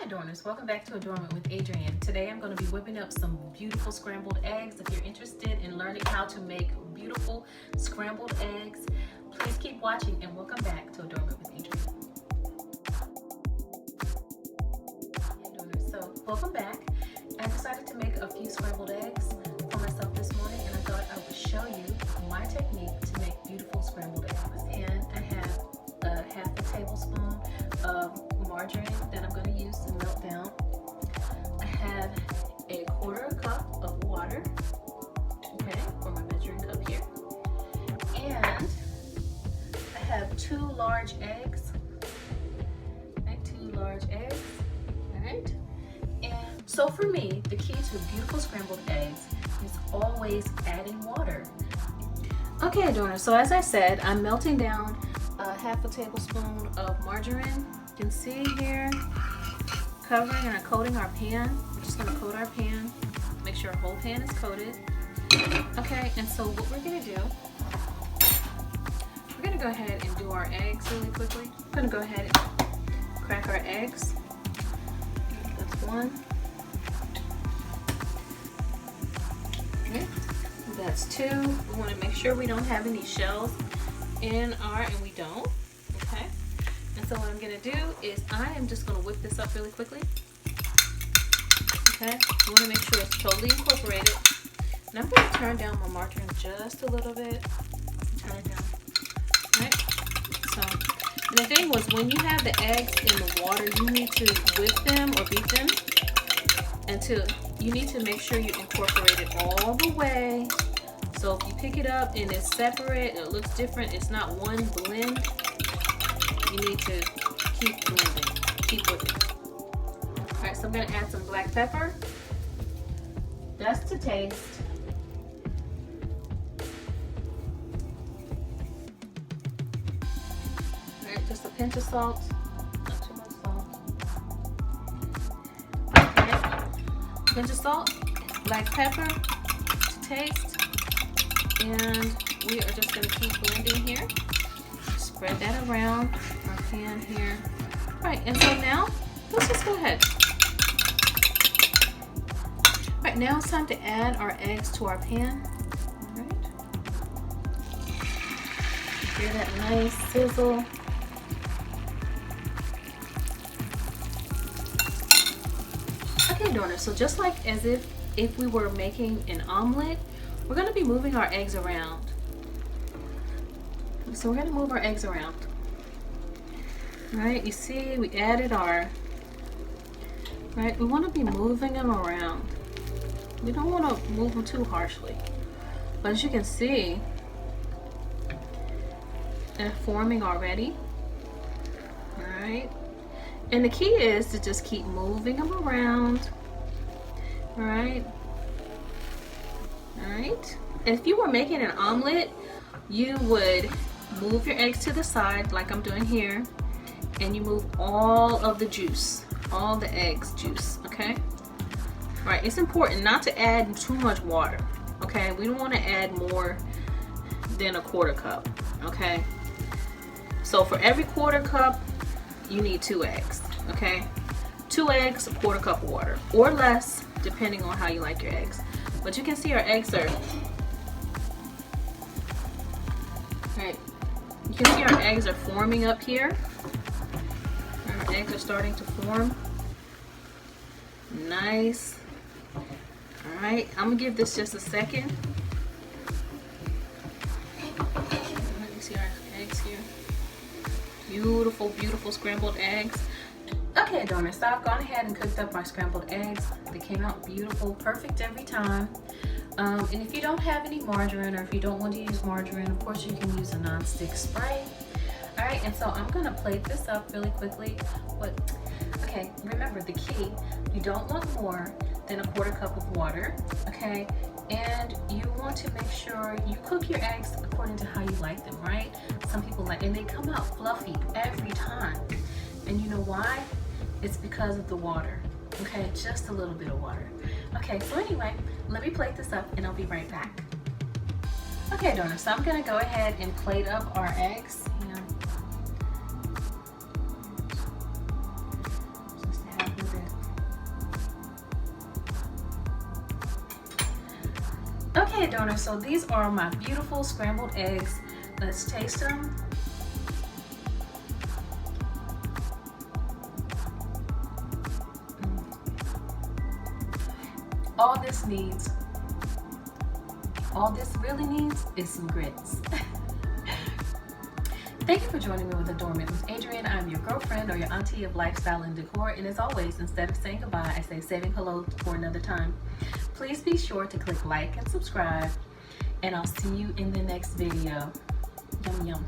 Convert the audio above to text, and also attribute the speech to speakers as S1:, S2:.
S1: Hi Adorners, welcome back to Adornment with Adrienne. Today I'm going to be whipping up some beautiful scrambled eggs. If you're interested in learning how to make beautiful scrambled eggs, please keep watching and welcome back to Adornment with Adrienne. Hey Adorners, so welcome back. I decided to make a few scrambled eggs for myself this morning and I thought I would show you my technique to make beautiful scrambled eggs. And I have half a tablespoon of margarine that I'm going to use to melt down. I have a quarter cup of water, okay, for my measuring cup here. And I have 2 large eggs, okay, 2 large eggs, all right? And so for me, the key to beautiful scrambled eggs is always adding water. Okay, Adorners, so as I said, I'm melting down half a tablespoon of margarine. You can see here, covering and coating our pan. We're just going to coat our pan, make sure our whole pan is coated. Okay, and so what we're going to do, we're going to go ahead and do our eggs really quickly. I'm going to go ahead and crack our eggs. That's 1. Okay, that's 2. We want to make sure we don't have any shells in our, and we don't. Okay, and so what I'm going to do is I am just going to whip this up really quickly. Okay, we want to make sure it's totally incorporated. And I'm going to turn down my margarine just a little bit. Turn it down. Right. So, and the thing was, when you have the eggs in the water, you need to whip them or beat them until you need to make sure you incorporate it all the way. So if you pick it up and it's separate, it looks different, it's not one blend, you need to keep blending, keep whipping. All right, so I'm gonna add some black pepper, just to taste. All right, just a pinch of salt, not too much salt. Okay. Pinch of salt, black pepper to taste. And we are just going to keep blending here. Spread that around our pan here. Right, and so now, let's just go ahead. Right, now it's time to add our eggs to our pan. All right. Hear that nice sizzle. Okay, Adorners, so just like as if we were making an omelet, we're going to be moving our eggs around. So we're going to move our eggs around. Right, you see we added our, right, we want to be moving them around. We don't want to move them too harshly. But as you can see, they're forming already. Alright. And the key is to just keep moving them around. Alright. Alright, if you were making an omelet, you would move your eggs to the side like I'm doing here, and you move all of the juice, all the eggs juice, okay? Right, it's important not to add too much water, okay? We don't want to add more than a quarter cup, okay? So for every quarter cup, you need 2 eggs, okay? 2 eggs, a quarter cup of water, or less, depending on how you like your eggs. But you can see our eggs are, right, you can see our eggs are forming up here. Our eggs are starting to form. Nice. All right, I'm gonna give this just a second. Let me see our eggs here. Beautiful, beautiful scrambled eggs. Okay, Adorners, so I've gone ahead and cooked up my scrambled eggs. They came out beautiful, perfect every time. And if you don't have any margarine, or if you don't want to use margarine, of course you can use a non-stick spray. All right, and so I'm gonna plate this up really quickly. But okay, remember the key, you don't want more than a quarter cup of water, okay? And you want to make sure you cook your eggs according to how you like them, right? Some people like, and they come out fluffy every time. And you know why? It's because of the water, okay? Just a little bit of water. Okay, so anyway, let me plate this up and I'll be right back. Okay, Adorners, so I'm gonna go ahead and plate up our eggs. Just to have a little Hey Adorners, so these are my beautiful scrambled eggs. Let's taste them. All this really needs is some grits. Thank you for joining me with Adornment with Adrienne. I'm your girlfriend or your auntie of lifestyle and decor, and as always, instead of saying goodbye, I say saving hello for another time. Please be sure to click like and subscribe, and I'll see you in the next video. Yum yum.